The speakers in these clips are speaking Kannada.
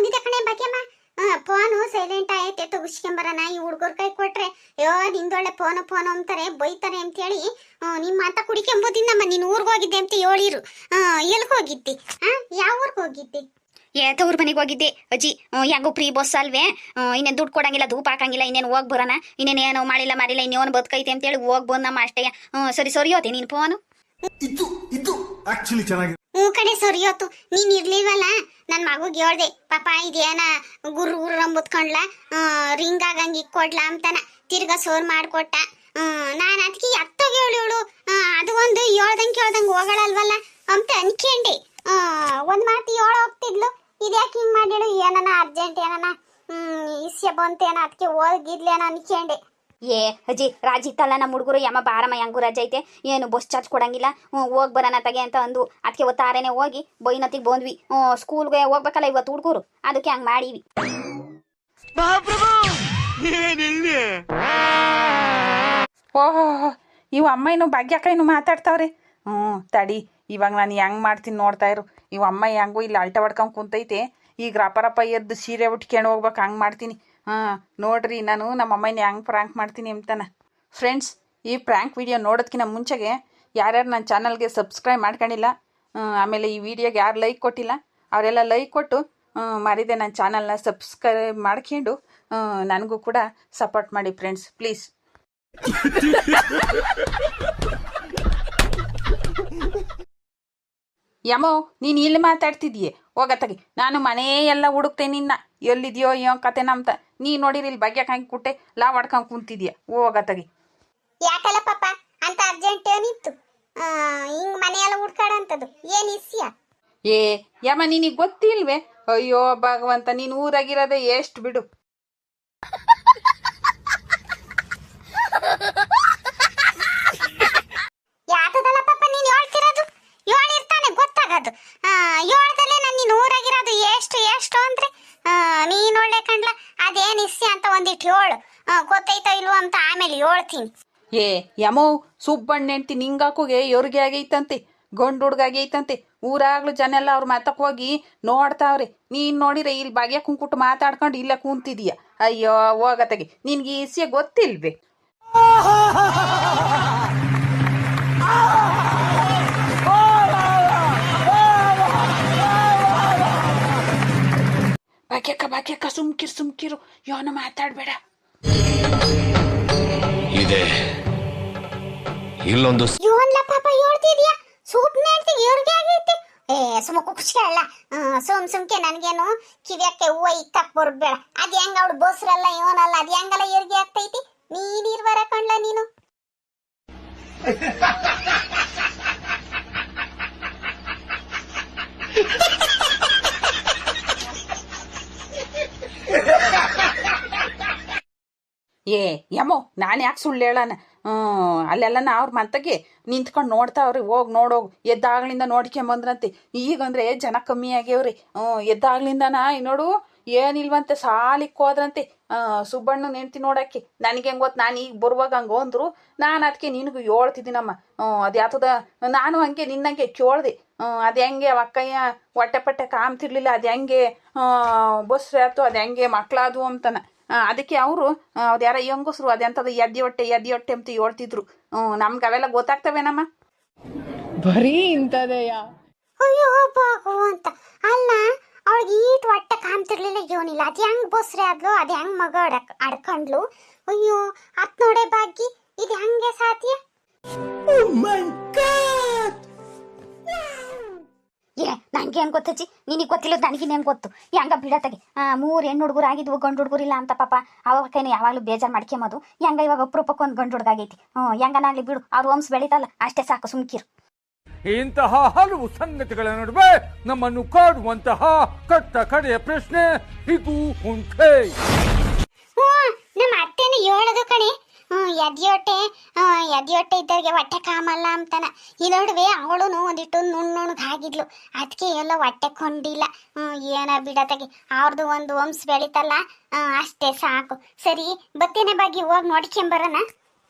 ಬಂದಿದ್ದೆ ಕಣೆ ಭಾಗ್ಯಮ್ಮ. ಫೋನು ಸೈಲೆಂಟ್ ಆಯ್ತೆ, ತಗಿಸ್ಕೊಂಬರೋಣ. ಈ ಹುಡುಗರ ಕೈ ಕೊಟ್ರೆ ಅಯ್ಯೋ ನಿಂದೊಳ್ಳೆ ಫೋನು ಅಂತಾರೆ, ಬೈತಾರೆ ಅಂತೇಳಿ ನಿಮ್ಮ ಮಾತ ಕುಡಿಕೊಂಬೋದಿನ್ನಮ್ಮ. ನೀನು ಊರಿಗೆ ಹೋಗಿದ್ದೆ ಅಂತ ಹೇಳಿರು. ಎಲ್ಗೆ ಹೋಗಿದ್ದಿ? ಯಾವ ಊರಿಗೆ ಹೋಗಿದ್ದಿ? ತವ್ರ ಮನೆಗೆ ಹೋಗಿದ್ದೆ ಅಜ್ಜಿ. ಹೆಂಗೋ ಫ್ರೀ ಬಸ್ ಅಲ್ವೇ, ಇನ್ನೇನು ದುಡ್ಡು ಕೊಡಂಗಿಲ್ಲ, ಧೂಪ ಹಾಕಂಗಿಲ್ಲ, ಇನ್ನೇನು ಹೋಗಿ ಬರೋಣ, ಇನ್ನೇನು ಮಾಡಿಲ್ಲ ಇನ್ನೇನು ಬದುಕೈತೆ ಅಂತೇಳಿ ಹೋಗಿ ಬಂದಮ್ಮ ಅಷ್ಟೇ. ಸರಿ ಹೋತೆ ನೀನು ಫೋನು. ಹ್ಞೂ ಕಡೆ ಸರಿಯೋತು. ನೀನ್ ಇರ್ಲಿಲ್ವಲ್ಲ, ನನ್ ಮಗುಗೆ ಹೇಳ್ದೆ, ಪಾಪ ಇದೇನ ಗುರು ಅಂಬುತ್ಕೊಂಡ್ಲ, ರಿಂಗ್ ಆಗಂಗೆ ಕೊಡ್ಲಾ ಅಂತಾನ. ತಿರ್ಗಾ ಸೋರ್ ಮಾಡ್ಕೊಟ್ಟ. ನಾನು ಅದಕ್ಕೆ ಎತ್ತೋಗಿ ಹೇಳು, ಅದು ಒಂದು ಹೇಳ್ದಂಗೆ ಹೋಗಳಲ್ವಲ್ಲ ಅಂತ ಅನ್ಕೊಂಡೆ. ಒಂದ್ ಮಾತು ಹೇಳ ಹೋಗ್ತಿದ್ಲು, ಇದ್ಯಾಕೆ ಹಿಂಗ್ ಮಾಡಿಳು, ಏನನ ಅರ್ಜೆಂಟ್ ಏನನ ಇಸ್ಯ ಬಂತೇನ, ಅದಕ್ಕೆ ಹೋಗಿದ್ಲೇನ ಅನ್ಕೊಂಡೆ. ಏ ಅಜ್ಜಿ, ರಾಜಿ ಇತ್ತಲ್ಲ ನಮ್ಮ ಹುಡುಗರು, ಯಮ್ಮ ಬಾರಮ್ಮ ಹೆಂಗು ರಜೆ ಐತೆ, ಏನು ಬಸ್ ಚಾರ್ಜ್ ಕೊಡಂಗಿಲ್ಲ, ಹೋಗಿ ಬರೋಣ ತಗೆ ಅಂತ ಅಂದು ಅದಕ್ಕೆ ಒತ್ತಾರೇನೆ ಹೋಗಿ ಬೈನತ್ತಿಗೆ ಬಂದ್ವಿ. ಸ್ಕೂಲ್ಗೆ ಹೋಗ್ಬೇಕಲ್ಲ ಇವತ್ತು ಹುಡುಗರು, ಅದಕ್ಕೆ ಹಂಗೆ ಮಾಡೀವಿ. ಓಹೋ, ಇವು ಅಮ್ಮ ಇನ್ನು ಭಾಗ್ಯಕ್ಕ ಇನ್ನು ಮಾತಾಡ್ತಾವ್ರೆ. ತಡಿ, ಇವಾಗ ನಾನು ಹೆಂಗೆ ಮಾಡ್ತೀನಿ ನೋಡ್ತಾ ಇರು. ಇವು ಅಮ್ಮ ಹೆಂಗು ಇಲ್ಲಿ ಅಲ್ಟ ಹೊಡ್ಕೊಂಡು ಕುಂತೈತೆ, ಈಗ ರಪ್ಪ ಎದ್ದು ಸೀರೆ ಉಟ್ಕೊಂಡು ಹೋಗ್ಬೇಕು, ಹಂಗೆ ಮಾಡ್ತೀನಿ. ನೋಡ್ರಿ, ನಾನು ನಮ್ಮ ಅಮ್ಮನ ಹೆಂಗೆ ಪ್ರ್ಯಾಂಕ್ ಮಾಡ್ತೀನಿ ಅಂತಾನ. ಫ್ರೆಂಡ್ಸ್, ಈ ಪ್ರ್ಯಾಂಕ್ ವಿಡಿಯೋ ನೋಡೋದಕ್ಕಿಂತ ಮುಂಚೆಗೆ ಯಾರ್ಯಾರು ನನ್ನ ಚಾನಲ್ಗೆ ಸಬ್ಸ್ಕ್ರೈಬ್ ಮಾಡ್ಕೊಂಡಿಲ್ಲ, ಆಮೇಲೆ ಈ ವಿಡಿಯೋಗೆ ಯಾರು ಲೈಕ್ ಕೊಟ್ಟಿಲ್ಲ ಅವರೆಲ್ಲ ಲೈಕ್ ಕೊಟ್ಟು ಮರಿದೆ ನನ್ನ ಚಾನಲ್ನ ಸಬ್ಸ್ಕ್ರೈಬ್ ಮಾಡ್ಕೊಂಡು ನನಗೂ ಕೂಡ ಸಪೋರ್ಟ್ ಮಾಡಿ ಫ್ರೆಂಡ್ಸ್, ಪ್ಲೀಸ್. ಯಮೋ, ನೀನು ಇಲ್ಲಿ ಮಾತಾಡ್ತಿದ್ದೀಯೆ, ಹೋಗತ್ತಗಿ. ನಾನು ಮನೆ ಎಲ್ಲ ಹುಡುಕ್ತೇನೆ ನಿನ್ನ, ಎಲ್ಲಿದೆಯೋ ಏನೋ ಕತೆನ ಅಂತ. ನೀ ನೋಡಿರಿ ಇಲ್ಲಿ ಭಾಗ್ಯಕ್ಕೆ ಹಾಕಿ ಕುಟ್ಟೆ ಲಾ ಹೊಡ್ಕೊಂಡು ಕುಂತಿದ್ಯಾ, ಹೋಗತ್ತಗಿ. ಯಾಕಲ್ಲ ಪಾಪ ಅಂತ ಅರ್ಜೆಂಟ್ ಏನಿತ್ತು ಹಿಂಗ್ ಮನೆಯೆಲ್ಲ ಹುಡ್ಕಾಡಂತದ್ದು, ಏನ್ ಇಸ್ಯ? ಏ ಯಮ, ನಿನಗೆ ಗೊತ್ತಿಲ್ವೇ? ಅಯ್ಯೋ ಭಗವಂತ, ನೀನು ಊರಾಗಿರೋದೇ ಎಷ್ಟು ಬಿಡು. ಯಾತದಲ್ಲ ಪಾಪ ನೀನ್ ಹೇಳ್ತಿರೋದು? ಹೇಳಿರ್ತಾನೆ ಗೊತ್ತಾಗದು. ಹೇಳ್ದಲ್ಲೇ ನಾನು ನೀನ್ ಊರಾಗಿರೋದು ಎಷ್ಟು ಅಂದ್ರೆ ನೀನ್ ಒಳ್ಳೆ ಕಂಡ್ಲ ಅದೇನ್ ಇಸ್ಯ ಅಂತ ಒಂದಿಟ್ಟು ಹೇಳು, ಗೊತ್ತೈತೋ ಇಲ್ವೋ ಅಂತ ಆಮೇಲೆ ಹೇಳ್ತೀನಿ. ಏ ಯಮೋ, ಸುಬ್ಬಣ್ಣ ಹೆಂಡ್ತಿ ನಿಂಗಾಕುಗೆ ಎವ್ರಿಗೆ ಆಗೈತಂತೆ, ಗಂಡು ಹುಡ್ಗಾಗೈತಂತೆ. ಊರಾಗ್ಲು ಜನ ಎಲ್ಲ ಅವ್ರ ಮಾತಕ್ಕೆ ಹೋಗಿ ನೋಡ್ತಾವ್ರೆ. ನೀನು ನೋಡಿರೆ ಇಲ್ಲಿ ಭಾಗ್ಯ ಕುಂಕುಟ್ಟು ಮಾತಾಡ್ಕೊಂಡು ಇಲ್ಲ ಕೂಂತಿದೀಯ. ಅಯ್ಯೋ ಹೋಗತ್ತಗೆ, ನಿನ್ಗೆ ಈ ವಿಷಯ ಗೊತ್ತಿಲ್ವೇ? ಭಾಗ್ಯಕ್ಕ ಸುಮ್ಕಿರು, ಯೋನ ಮಾತಾಡ್ಬೇಡ. ಇದೆ ಇಲ್ಲೊಂದು ಯೋನ್ಲ ಪಾಪ ಹೇಳ್ತಿದ್ಯಾ, ಸೂಪ್ನ ಹೇಳ್ತಿಗೆ ಇವ್ರಿಗೆ ಆಗೈತಿ. ಸುಮ್ಮ ಖುಷಿ ಅಲ್ಲ, ಸುಮ್ಕೆ ನನ್ಗೇನು ಕಿವ್ಯಾಕೆ ಹೂವ ಇತ್ತಕ್ ಬರ್ಬೇಡ. ಅದ್ ಹೆಂಗ ಅವ್ಳು ಬೋಸ್ರಲ್ಲ ಇವನಲ್ಲ, ಅದ್ ಹೆಂಗಲ್ಲ ಇವ್ರಿಗೆ ಆಗ್ತೈತಿ. ನೀನಿರ್ವರ ಕಣ್ಲ ನೀನು. ಏ ಯಮೋ, ನಾನು ಯಾಕೆ ಸುಳ್ಳು ಹೇಳಣ? ಅಲ್ಲೆಲ್ಲ ಅವ್ರ ಮತ್ತಗೆ ನಿಂತ್ಕೊಂಡು ನೋಡ್ತಾವ್ರಿ. ಹೋಗಿ ನೋಡೋಗು, ಎದ್ದಾಗ್ಲಿಂದ ನೋಡ್ಕೊಂಬಂದ್ರಂತೆ. ಈಗಂದ್ರೆ ಜನ ಕಮ್ಮಿ ಆಗ್ಯವ್ರಿ. ಎದ್ದಾಗ್ಲಿಂದನ ನೋಡು ಏನಿಲ್ವಂತೆ, ಸಾಲಿಕ್ಕೆ ಹೋದ್ರಂತೆ ಸುಬ್ಬಣ್ಣ ನೆಂಟಿ ನೋಡಕ್ಕೆ. ನನಗೆ ಹೆಂಗೆ ಗೊತ್ತು, ನಾನು ಈಗ ಬರುವಾಗ ಹಂಗೆ ಅಂದರು. ನಾನು ಅದಕ್ಕೆ ನಿನಗೂ ಹೇಳ್ತಿದ್ದೀನಮ್ಮ. ಅದು ಯಾತದ, ನಾನು ಹಂಗೆ ನಿನ್ನಂಗೆ ಕೇಳ್ದೆ. ಅದು ಹೆಂಗೆ ಅಕ್ಕಯ್ಯ ಹೊಟ್ಟೆ ಪಟ್ಟೆ ಕಾಮ್ತಿರ್ಲಿಲ್ಲ, ಅದು ಹೆಂಗೆ ಬಸ್ ಆಯ್ತು, ಅದು ಹೆಂಗೆ ಮಕ್ಕಳಾದವು ಅಂತಾನ. ಅದಕ್ಕೆ ಅವರು ಅದು ಯಾರ ಹೆಂಗಸ್ರು ಅದೆಂಥದ್ದು ಎದ್ದಿ ಹೊಟ್ಟೆ ಅಂತ ಹೇಳ್ತಿದ್ರು. ನಮ್ಗೆ ಅವೆಲ್ಲ ಗೊತ್ತಾಗ್ತವೇನಮ್ಮ? ಬರೀ ಇಂಥದೆಯ. ಅಯ್ಯೋ ಭಗವಂತ, ಅಲ್ಲ ಅವಳಿಗೆ ಈಟ್ ಹೊಟ್ಟೆ ಕಾಮ್ತಿರ್ಲಿಲ್ಲ, ಏನಿಲ್ಲ. ಅದು ಹೆಂಗ್ ಬಸ್ರೆ ಆದ್ಲು, ಅದು ಹೆಂಗ್ ಮಗ ಅಡ್ಕೊಂಡ್ಲು. ಅಯ್ಯೋ ಅತ್ ನೋಡೆ ಭಾಗ್ಯ, ಇದು ಹೆಂಗೆ ಸಾಧ್ಯ? ಏ ನಂಗೆ ಹೆಂಗೆ ಗೊತ್ತಜ್ಜಿ, ನಿನಗೆ ಗೊತ್ತಿಲ್ಲ, ನನಗೆ ಹೆಂಗೆ ಗೊತ್ತು? ಹೆಂಗ ಬಿಡತ್ತಾಗೆ 3 ಹೆಣ್ಣು ಹುಡುಗರು ಆಗಿದ್ವು, ಗಂಡು ಹುಡುಗರಿಲ್ಲ ಅಂತ ಪಾಪ ಅವಕ್ಕೇನು ಯಾವಾಗಲೂ ಬೇಜಾರು ಮಾಡ್ಕೊಂಬೋದು. ಹೆಂಗ ಇವಾಗ ಅಪರೂಪಕ್ಕೊಂದು ಗಂಡು ಹುಡುಗಾಗೈತಿ. ಹೆಂಗನಾಗ್ಲಿ ಬಿಡು, ಅವ್ರ ವಂಶ ಬೆಳೀತಲ್ಲ ಅಷ್ಟೇ ಸಾಕು, ಸುಮ್ಕಿರು. ಇಂತಹ ಹಲವು ಸಂಗತಿಗಳ ನಡುವೆ ನಮ್ಮನ್ನು ಕಾಡುವಂತಹ ಕಟ್ಟ ಕಡೆಯ ಪ್ರಶ್ನೆ ಇದು ಉಂಟೆ. ನಮ್ಮ ಅತ್ತೆನ ಹೇಳೋದು ಕಣೆ, ಎದ್ಯೋಟೆ ಇದ್ದವ್ರಿಗೆ ಹೊಟ್ಟೆ ಕಾಮಲ್ಲ ಅಂತಾನ. ಈ ನಡುವೆ ಅವಳು ಒಂದಿಟ್ಟು ನುಣ್ಣುಣಗಾಗಿದ್ಲು, ಅದಕ್ಕೆ ಎಲ್ಲ ಹೊಟ್ಟೆ ಕೊಂಡಿಲ್ಲ. ಏನ ಬಿಡತ್ತಾಗೆ, ಅವ್ರದ್ದು ಒಂದು ವಂಶ ಬೆಳೀತಲ್ಲ ಅಷ್ಟೇ ಸಾಕು. ಸರಿ ಬತ್ತೇನೆ ಬಗ್ಗೆ ಹೋಗಿ ನೋಡ್ಕೊಂಬರೋಣ.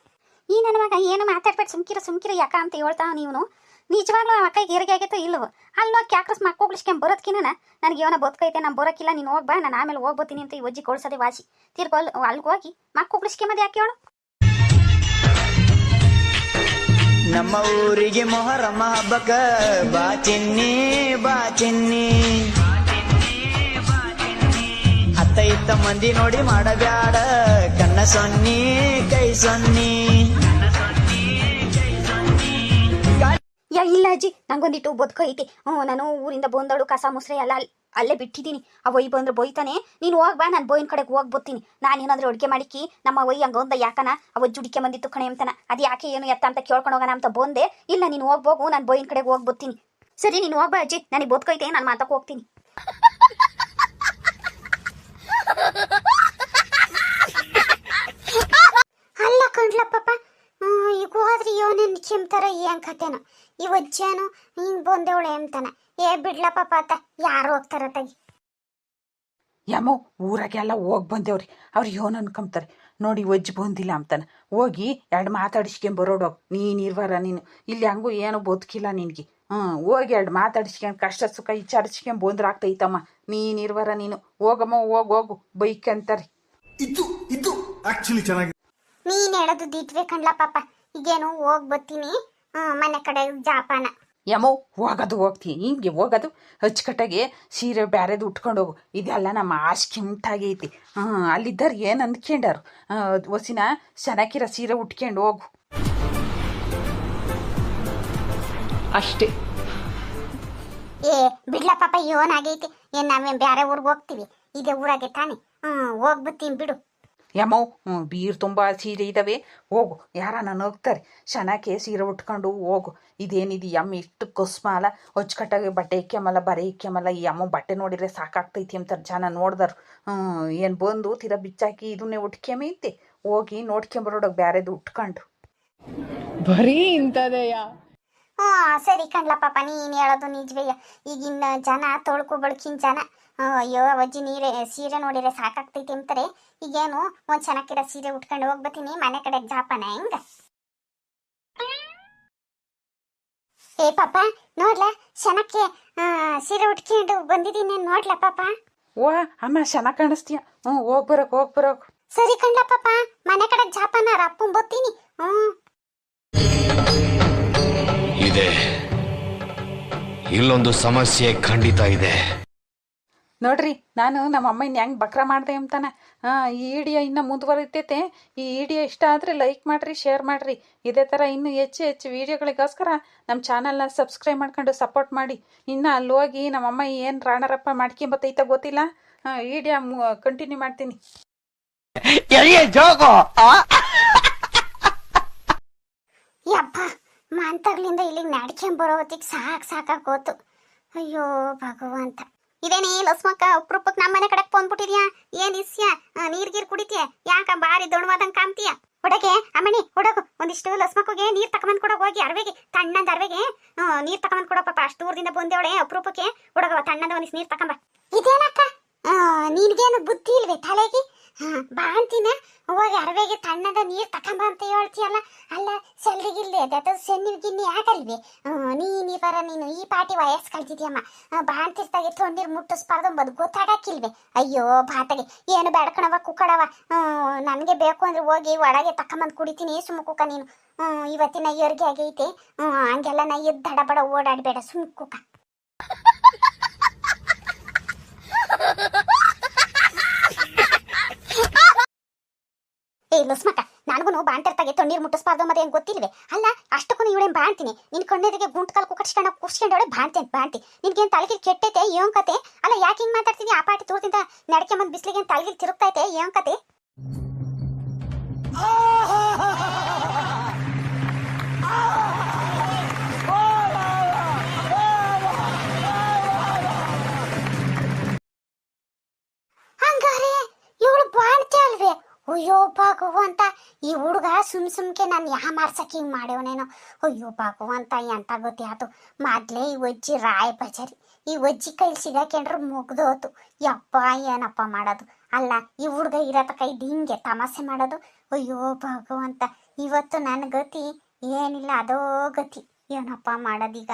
ಈ ನನ್ನ ಮಗ ಏನು ಮಾತಾಡ್ಬೇಡ, ಸುಮ್ಕಿರು ಯಾಕ ಅಂತ ಹೇಳ್ತಾವ. ನೀವು ನಿಜವಾಗ್ಲೂ ಆ ಅಕ್ಕಗೆ ಏರಿಗೆ ಆಗೈತೋ ಇಲ್ಲವೋ ಅಲ್ಲೋ ಕ್ಯಾಕ್ರಸ್ ಮಕ್ಕೋಗ್ಲಿಸ್ಕೊಂಡ್ ಬರೋದ್ಕಿನ ನನಗೆ ಏನೋ ಬದುಕೈತೆ ನಾನು ಬರೋಕಿಲ್ಲ ನೀನು ಹೋಗ್ಬಾ ನಾನು ಆಮೇಲೆ ಹೋಗ್ಬೋತೀನಿ ಅಂತ ಈ ಒಜ್ಜಿ ಕೊಡ್ಸೋದೆ ವಾಸಿ ತಿರ್ಗೋ ಅಲ್ಲಿಗೆ ಹೋಗಿ ಮಕ್ಕೋಗ್ಲಿಸ್ಕೊಂಬದು ಯಾಕೆ ಹೇಳು. ನಮ್ಮ ಊರಿಗೆ ಮೊಹರಮ್ಮ ಹಬ್ಬಕ್ಕ ಬಾ ಚಿನ್ನಿ ಬಾ ಚಿನ್ನಿ, ಅತ್ತ ಇತ್ತ ಮಂದಿ ನೋಡಿ ಮಾಡಬ್ಯಾಡ ಕಣ್ಣ ಸೊನ್ನಿ ಕೈ ಸೊನ್ನಿ. ಇಲ್ಲ ಅಜ್ಜಿ ನಂಗೊಂದಿಟ್ಟು ಬದುಕೈತಿ. ನಾನು ಊರಿಂದ ಬಂದಳು ಕಸ ಮುಸ್ರೆ ಎಲ್ಲ ಅಲ್ಲೇ ಬಿಟ್ಟಿದ್ದೀನಿ. ಆ ಒಯ್ ಬಂದ್ರೆ ಬೈತಾನೆ, ನೀನು ಹೋಗ್ಬಾ ನಾನು ಬೋಯಿನ ಕಡೆಗೆ ಹೋಗ್ಬೋತೀನಿ. ನಾನೇನಾದ್ರೂ ಅಡುಗೆ ಮಾಡಿಕ್ಕಿ ನಮ್ಮ ಒಯ್ ಹಂಗೊಂದ ಯಾಕನ ಅವ ಜುಡಿಕೆ ಬಂದಿತ್ತು ಕಣೆ ಅಂತಾನ, ಅದು ಯಾಕೆ ಏನು ಎತ್ತ ಅಂತ ಕೇಳ್ಕೊಂಡು ಹೋಗೋಣ ಅಂತ ಬಂದೆ. ಇಲ್ಲ ನೀನು ಹೋಗ್ಬೋಗು, ನಾನು ಬೋಯಿನ ಕಡೆಗೆ ಹೋಗ್ಬೋತೀನಿ. ಸರಿ ನೀನು ಹೋಗ್ಬಾ ಅಜ್ಜಿ, ನನಗೆ ಬದುಕೈತೆ, ನಾನು ಮಾತಕ್ಕೆ ಹೋಗ್ತೀನಿ. ಅಲ್ಲ ಕಂಡ್ಲ ಪಾಪ, ಈಗ ಹೋದ್ರಿ ಇವನೇನು ಚಿಮ್ತಾರ ಏನ್ ಕತೆನೋ, ಈ ಅಜ್ಜೇನು ಹಿಂಗ್ ಬಂದೇವಳೆ ಅಂತಾನ. ಬಿಡ್ಲ ಪಾಪ ಆತ, ಯಾರು ಹೋಗ್ತಾರ ತಗಿ. ಯಮೋ ಊರಾಗೆಲ್ಲ ಹೋಗಿ ಬಂದೇವ್ರಿ, ಅವ್ರು ಏನು ಅನ್ಕೊಂತಾರೆ ನೋಡಿ ಒಜ್ಜಿ ಬಂದಿಲ್ಲ ಅಂತಾನೆ. ಹೋಗಿ ಎರಡು ಮಾತಾಡಿಸ್ಕೊಂಡ್ ಬರೋಡೋಗಿ, ನೀನು ಇರ್ವಾರ ನೀನು ಇಲ್ಲಿ ಹಂಗೂ ಏನು ಬದುಕಿಲ್ಲ ನಿನಗೆ. ಹೋಗಿ ಎರಡು ಮಾತಾಡಿಸ್ಕೊಂಡು ಕಷ್ಟ ಸುಖ ವಿಚಾರಿಸ್ಕೊಂಡ್ ಬಂದ್ರೆ ಆಗ್ತೈತಮ್ಮ. ನೀನು ಇರ್ವಾರ ನೀನು ಹೋಗಮ್ಮ, ಹೋಗು ಬೈಕ್ ಅಂತಾರೆ. ಇದು ಆಕ್ಚುಲಿ ಚೆನ್ನಾಗಿ ನೀನ್ ಹೇಳೋದು ದಿಟ್ವೆ ಕಣ್ಲ ಪಾಪ. ಈಗೇನು ಹೋಗ್ ಬರ್ತೀನಿ ಮನೆ ಕಡೆ ಜಾಪಾನ. ಯಮೋ ಹೋಗೋದು ಹೋಗ್ತೀನಿ, ಹಿಂಗೆ ಹೋಗೋದು ಅಚ್ಚುಕಟ್ಟಾಗಿ ಸೀರೆ ಬ್ಯಾರೆದು ಉಟ್ಕೊಂಡು ಹೋಗು. ಇದೆಲ್ಲ ನಮ್ಮ ಆಸ್ಕಿಂಟಾಗೈತಿ. ಅಲ್ಲಿದ್ದಾರೆ ಏನು ಅಂದ್ಕೊಂಡಾರು, ಹೊಸಿನ ಚೆನ್ನಾಗಿರೋ ಸೀರೆ ಉಟ್ಕೊಂಡು ಹೋಗು ಅಷ್ಟೇ. ಬಿಡ್ಲ ಪಾಪ, ಏನಾಗೈತಿ ಏನ್ ನಾವೇನ್ ಬ್ಯಾರೆ ಊರ್ಗ್ ಹೋಗ್ತೀವಿ, ಇದೇ ಊರಾಗೆ ತಾನೆ. ಹೋಗ್ಬತ್ತೀನಿ ಬಿಡು. ಯಮೋ ಬೀರ್ ತುಂಬ ಸೀರೆ ಇದ್ದಾವೆ, ಹೋಗು. ಯಾರ ನಾನು ಹೋಗ್ತಾರೆ ಚೆನ್ನಾಗಿ ಸೀರೆ ಉಟ್ಕೊಂಡು ಹೋಗು. ಇದೇನಿದು ಯಮ್ಮ ಇಷ್ಟು ಕಸ್ಮಾಲ ಹೊಚ್ಕಟ್ಟಾಗಿ ಬಟ್ಟೆ ಇಕ್ಕೆಮಲ್ಲ ಬರೆ ಇಕ್ಕೆಮಲ್ಲ. ಈ ಅಮ್ಮ ಬಟ್ಟೆ ನೋಡಿದ್ರೆ ಸಾಕಾಗ್ತೈತಿ ಅಂತಾರೆ ಜನ ನೋಡ್ದಾರು. ಏನು ಬಂದು ತೀರ ಬಿಚ್ಚಾಕಿ ಇದನ್ನೇ ಉಟ್ಕೆಮೈತಿ. ಹೋಗಿ ನೋಡ್ಕೊಂಬರೋಡೋಗಿ ಬ್ಯಾರೆದು ಉಟ್ಕೊಂಡು. ಬರೀ ಇಂಥದೆಯಾ? ಸರಿ ಕಣ್ಲ ಪಾಪ, ನೀನ್ ಹೇಳೋದು ನಿಜವೇ. ಈಗಿನ ಜನ ತೊಳ್ಕೊ ಬಳಕಿನ ಜನ, ಅಯ್ಯೋ ಅಜ್ಜಿ ಸೀರೆ ನೋಡಿದ್ರೆ ಸಾಕಾಗ್ತೈತಿ ಅಂತಾರೆ. ಈಗೇನು ಒಂದ್ ಚೆನ್ನಾಗಿರೋ ಸೀರೆ ಉಟ್ಕೊಂಡು ಹೋಗ್ಬತ್ತೀನಿ ಮನೆ ಕಡೆ ಜಾಪಾನ. ಹೆಂಗ ಪಾಪ ನೋಡ್ಲಾ, ಚೆನ್ನಾಗಿ ಸೀರೆ ಉಟ್ಕೊಂಡು ಬಂದಿದ್ದೀನಿ ನೋಡ್ಲಾ ಪಾಪ. ಓ ಅಮ್ಮ ಚೆನ್ನಾಗಿ ಕಾಣಿಸ್ತೀಯ. ಹೋಗ್ಬರೋಕ್. ಸರಿ ಕಣ್ಲ ಪಾಪ, ಮನೆ ಕಡೆ ಜಾಪಾನ ರಪ್ಪು ಬತ್ತೀನಿ. ಇದೆ, ಇಲ್ಲೊಂದು ಸಮಸ್ಯೆ ಖಂಡಿತ ಇದೆ. ನೋಡ್ರಿ ನಾನು ನಮ್ಮ ಅಮ್ಮನ ಹೆಂಗೆ ಬಕ್ರ ಮಾಡಿದೆ ಅಂತಾನೆ. ಈ ವಿಡಿಯೋ ಇನ್ನೂ ಮುಂದುವರಿತೈತೆ. ಈ ವಿಡಿಯೋ ಇಷ್ಟ ಆದರೆ ಲೈಕ್ ಮಾಡಿರಿ, ಶೇರ್ ಮಾಡಿರಿ. ಇದೇ ಥರ ಇನ್ನೂ ಹೆಚ್ಚು ವಿಡಿಯೋಗಳಿಗೋಸ್ಕರ ನಮ್ಮ ಚಾನಲ್ನ ಸಬ್ಸ್ಕ್ರೈಬ್ ಮಾಡ್ಕೊಂಡು ಸಪೋರ್ಟ್ ಮಾಡಿ. ಇನ್ನು ಅಲ್ಲಿ ಹೋಗಿ ನಮ್ಮ ಅಮ್ಮ ಏನು ರಾಣರಪ್ಪ ಮಾಡ್ಕೊಂಬತ್ತೈತ ಗೊತ್ತಿಲ್ಲ. ವಿಡಿಯೋ ಕಂಟಿನ್ಯೂ ಮಾಡ್ತೀನಿ. ಯಪ್ಪ, ಮಾಂತಗ್ಲಿಂದ ಇಲ್ಲಿಗೆ ನಡ್ಕೊಂಬರೋ ಹೊತ್ತಿಗೆ ಸಾಕಾಗೋತು. ಅಯ್ಯೋ ಭಗವಂತ, ಇದೇನೇ ಲಸ್ಮಕ್ಕ ಉಪ್ರೂಪಕ್ಕೆ ನಮ್ಮನೆ ಕಡೆಗೆ ಬಂದ್ಬಿಟ್ಟಿದ್ಯಾ? ಏನ್ ಇಸ್ಯ ನೀರ್ಗೀರ್ ಕುಡಿತೀಯ? ಯಾಕ ಬಾರಿ ದೊಡ್ಡವಾದಂಗೆ ಕಾಮ್ತೀಯ? ಹುಡುಗೆ ಅಮ್ಮಣಿ ಹುಡುಗು, ಒಂದಿಷ್ಟು ಲಸ್ಮಕ್ಕಿಗೆ ನೀರ್ ತಕೊಂಬಂದ್ ಕೊಡೋ, ಹೋಗಿ ಅರ್ವೆಗೆ ತಣ್ಣಂದ ಅರ್ವೆಗೆ ನೀರ್ ತಕೊಂಬಂದ್ ಕೊಡೋ ಪಾಪ. ಅಷ್ಟು ದೂರದಿಂದ ಬಂದೇವಳೆ ಅಪ್ರೂಪಕ್ಕೆ, ಹುಡುಗವ ತಣ್ಣಂದ ಒಂದಿಷ್ಟು ನೀರ್ ತಕೊಂಬ. ಇದೇನಕ್ಕ ನಿನ್ಗೇನು ಬುದ್ಧಿ ಇಲ್ವೇ ತಲೆಗೆ? ಬಾ ಅಂತೀನ, ಹೋಗಿ ಅರ್ವೆಗೆ ತಣ್ಣದ ನೀರ್ ತಕೊಂಬ ಅಂತ ಹೇಳ್ತೀಯಲ್ಲ. ಅಲ್ಲ ಸೆಲ್ರಿಗಿಲ್ದೆ ಅದು ಸೆನ್ನಿಗಿನ್ನಿ ಆಗಲ್ವೇ? ನೀನಿವರ ನೀನು ಈ ಪಾಟಿ ವಯಸ್ಸು ಕಳ್ತಿದ್ಯಮ್ಮ. ಬಾ ಅಂತಿರ್ತಾಗೆ ತೊಂದಿರ್ ಮುಟ್ಟಿಸ್ಬಾರ್ದು ಅಂಬದು ಗೊತ್ತಾಗಕ್ಕಿಲ್ವೇ? ಅಯ್ಯೋ ಬಾತಗೆ ಏನು ಬೇಡ್ಕಣವ ಕುಕ್ಕಡವ. ನನಗೆ ಬೇಕು ಅಂದ್ರೆ ಹೋಗಿ ಒಳಗೆ ತಕೊಂಬಂದು ಕುಡಿತೀನಿ. ಸುಮ್ಮ ಕುಕ್ಕ ನೀನು. ಇವತ್ತಿನ ಏರ್ಗೆ ಆಗೈತೆ, ಹಂಗೆಲ್ಲ ನಾ ಎದ್ದು ದಡಬಡ ಓಡಾಡಬೇಡ, ಸುಮ್ಮ ಕುಕ್ಕ. ಲಸ್ಮಕ್ಕ, ನನಗೂ ಬಾಣ್ತಿರ್ತಾಗೆ ತೊಣ್ಣೀರ್ ಮುಟ್ಟಿಸ್ಬಾರ್ದು ಮತ್ತೆ ಹೆಂಗ್ ಗೊತ್ತಿಲ್ವೇ? ಅಲ್ಲ ಅಷ್ಟಕ್ಕೂ ಇವಳೇನ್ ಬಾಣ್ತೀನಿ, ನಿನ್ ಕಣ್ಣೆದಿಗೆ ಗುಂಟ್ ಕಾಲ್ ಕುಕ್ಕಡ್ಸ್ಕೊಂಡವಳೆ ಬಾಣ್ತಿ. ನಿನ್ಗೇನ್ ತಲೆಗಿಲ್ ಕೆಟ್ಟೈತೆ ಏನ್ ಕತೆ? ಅಲ್ಲ ಯಾಕೆ ಹಿಂಗ್ ಮಾತಾಡ್ತೀನಿ? ಆ ಪಾಟಿ ತೂರ್ದಿಂದ ನಡಕೆ ಬಂದ್ ಬಿಸ್ಲಿಗೆ ತಲೆಗಿಲ್ ತಿರುಗ್ತೈತೆ ಏನ್ ಕತೆ? ಹಂಗಾರೆ ಇವಳು ಬಾಣ್ತಿ ಅಲ್ವೇ? ಅಯ್ಯೋ ಭಗವಂತ, ಈ ಹುಡುಗ ಸುಮ್ಕೆ ನಾನು ಯಾ ಮಾಡ್ಸಕ್ಕೆ ಹಿಂಗೆ ಮಾಡ್ಯವನೇನೋ. ಅಯ್ಯೋ ಭಗವಂತ, ಎಂತ ಗೊತ್ತಿ ಆತು. ಮೊದ್ಲೇ ಈ ಒಜ್ಜಿ ರಾಯ ಬಜಾರಿ, ಈ ಒಜ್ಜಿ ಕೈಲಿ ಸಿಗಾಕೊಂಡ್ರೆ ಮುಗ್ದೋತು. ಯಪ್ಪ ಏನಪ್ಪ ಮಾಡೋದು? ಅಲ್ಲ ಈ ಹುಡುಗ ಇರತ್ತ ಕೈ ಹಿಂಗೆ ತಮಾಷೆ ಮಾಡೋದು. ಅಯ್ಯೋ ಭಗವಂತ, ಇವತ್ತು ನನ್ನ ಗತಿ ಏನಿಲ್ಲ, ಅದೋ ಗತಿ. ಏನಪ್ಪ ಮಾಡೋದೀಗ?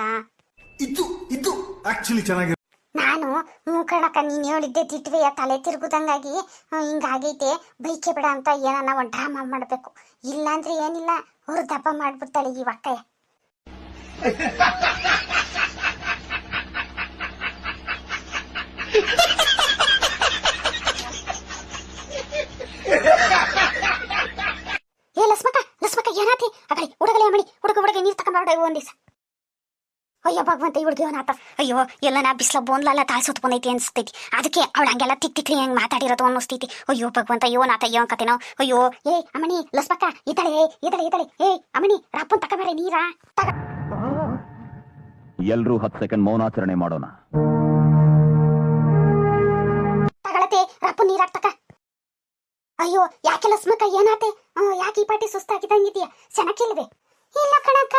ಇದು ಆಕ್ಚುಲಿ ಚೆನ್ನಾಗಿದೆ. ನಾನು ಕಣಕ್ಕ ನೀನು ಹೇಳಿದ್ದೆ ದಿಟ್ವೆಯ ತಲೆ ತಿರುಗುದಂಗಾಗಿ ಹಿಂಗಾಗೈತೆ ಬೈಕೆ ಬಿಡ ಅಂತ ಏನನ್ನ ಒಂದು ಡ್ರಾಮಾ ಮಾಡಬೇಕು. ಇಲ್ಲಾಂದ್ರೆ ಏನಿಲ್ಲ, ಅವ್ರು ದಪ್ಪ ಮಾಡ್ಬಿಡ್ತಾಳೆ ಈ ಒಕ್ಕಯ್ಯ. ಏ ಲಸ್ಮಕ್ಕ ಏನಾತಿ ಅಗಡಿ ಹುಡುಗಲೇ ಮಣಿ ಹುಡುಗ ನೀರು ತಗೊಂಡ್ಬಾರ್ದು ಒಂದ್ ದಿವಸ. ಅಯ್ಯೋ ಭಗವಂತ ಹುಡುಗಿ ಅವನಾತ. ಅಯ್ಯೋ ಎಲ್ಲ ನಾ ಬಿಸ್ಲ ಬೋನ್ಲಲ್ಲ ತಾಳ್ ಸುತ್ತ ಬಂದೈತಿ ಅನ್ಸ್ತೈತಿ. ಅದಕ್ಕೆ ಅವಳು ಹಂಗೆಲ್ಲ ತಿಕ್ಲಿ ಹೆಂಗ್ ಮಾತಾಡಿರೋದು ಅನ್ನಿಸ್ತೈತಿ. ಅಯ್ಯೋ ಭಗವಂತ ಯೋನಾತ ಅಯ್ಯೋ ಅನ್ಕತೇನೋ. ಅಯ್ಯೋ ಏ ಅಮ್ಮಣಿ ಲಸ್ಮಕ್ಕ ಇದಳೆ ಏ ಅಮ್ಮಣಿ ರಾಪನ್ ತಗೊಂಬಾರೆ ನೀರಾ ಎಲ್ರೂ 10 ಸೆಕೆಂಡ್ ಮೌನಾಚರಣೆ ಮಾಡೋಣ. ತಗಳತೆ ರಾಪನ್ ನೀರಾಕ್ ತಕ. ಅಯ್ಯೋ ಯಾಕೆ ಲಸ್ಮಕ್ಕ ಏನಾತೆ? ಯಾಕೆ ಈ ಪಾಟಿ ಸುಸ್ತಾಗಿದ್ದಂಗಿದ್ಯಾ? ಚೆನ್ನಾಗಿಲ್ವೇ? ಇಲ್ಲ ಕಣಕ್ಕ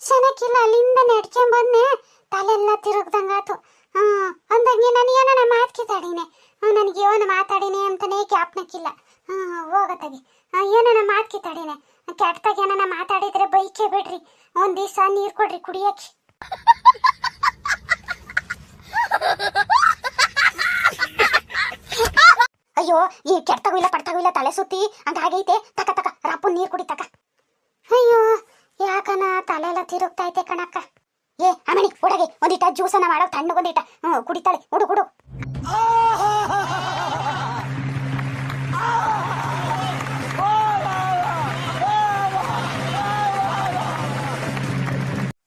ಚೆನ್ನಾಗಿಲ್ಲ. ಅಲ್ಲಿಂದ ನಡ್ಕೊಂಬಂದೆ, ತಲೆಲ್ಲ ತಿರುಗ್ದಂಗಾತು. ಅಂದಂಗೆ ನಾನು ಏನನ ಮಾತ್ಕಿತಾಡಿನೆ, ನನಗೆ ಏನೋ ಮಾತಾಡಿನೆ ಅಂತಾನೆ ಜ್ಞಾಪನಕ್ಕಿಲ್ಲ. ಹೋಗತ್ತಾಗಿ ಏನನ ಮಾತ್ಕಿತಾಡಿನೆ. ಕೆಟ್ಟದಾಗ ಏನನ ಮಾತಾಡಿದ್ರೆ ಬೈಕೆ ಬಿಡ್ರಿ, ಒಂದ್ ದಿವಸ ನೀರು ಕೊಡ್ರಿ ಕುಡಿಯಕ್ಕೆ. ಅಯ್ಯೋ ಈ ಕೆಟ್ಟಗೂ ಇಲ್ಲ ಪಡ್ತಾಗೂ ಇಲ್ಲ, ತಲೆ ಸುತ್ತಿ ಹಂಗಾಗೈತೆ. ತಕ ರಾಪು ನೀರು ಕುಡಿ ತಕ. ಅಯ್ಯೋ ಯಾಕನ ತಲೆ ಎಲ್ಲ ತಿರುಗ್ತಾ ಐತೆ ಕಣಕ್ಕ. ಏ ಅಮ್ಮಣಿ ಹುಡುಗಿ ಒಂದಿಟ ಜ್ಯೂಸನ್ನ ಮಾಡೋ ತಣ್ಣಗೊಂದಿಟ ಕುಡಿತಾಳೆ. ಹುಡು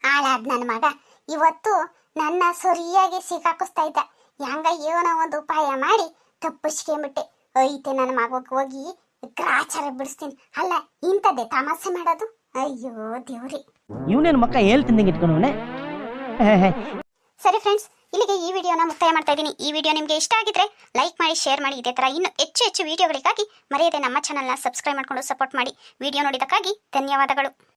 ಹಾಳಾದ್ ನನ್ನ ಮಗ ಇವತ್ತು ನನ್ನ ಸರಿಯಾಗಿ ಸಿಕ್ಕಾಕಿಸ್ತಾ ಇದ್ದ. ಹೆಂಗ ಏನೋ ಒಂದು ಉಪಾಯ ಮಾಡಿ ತಪ್ಪಿಸ್ಕೊಂಬಿಟ್ಟೆ. ಐತೆ ನನ್ನ ಮಗಕ್ಕೆ ಹೋಗಿ ಗ್ರಾಚಾರ ಬಿಡಿಸ್ತೀನಿ. ಅಲ್ಲ ಇಂಥದ್ದೇ ತಮಾಷೆ ಮಾಡೋದು. ಅಯ್ಯೋ ದೇವ್ರಿ, ಇವನೇನು ಮಕ್ಕ ಹೇಳ್ತಿದ್ದಂಗೆ ಇಟ್ಕೊಂಡವನೆ. ಸರಿ ಫ್ರೆಂಡ್ಸ್, ಇಲ್ಲಿಗೆ ಈ ವಿಡಿಯೋನ ಮುಕ್ತಾಯ ಮಾಡ್ತಾ ಇದ್ದೀನಿ. ಈ ವಿಡಿಯೋ ನಿಮಗೆ ಇಷ್ಟ ಆಗಿದ್ರೆ ಲೈಕ್ ಮಾಡಿ, ಶೇರ್ ಮಾಡಿ. ಇದೇ ಥರ ಇನ್ನೂ ಹೆಚ್ಚು ವಿಡಿಯೋಗಳಿಗಾಗಿ ಮರೆಯದೆ ನಮ್ಮ ಚಾನಲ್ನ ಸಬ್ಸ್ಕ್ರೈಬ್ ಮಾಡಿಕೊಂಡು ಸಪೋರ್ಟ್ ಮಾಡಿ. ವಿಡಿಯೋ ನೋಡಿದ್ದಕ್ಕಾಗಿ ಧನ್ಯವಾದಗಳು.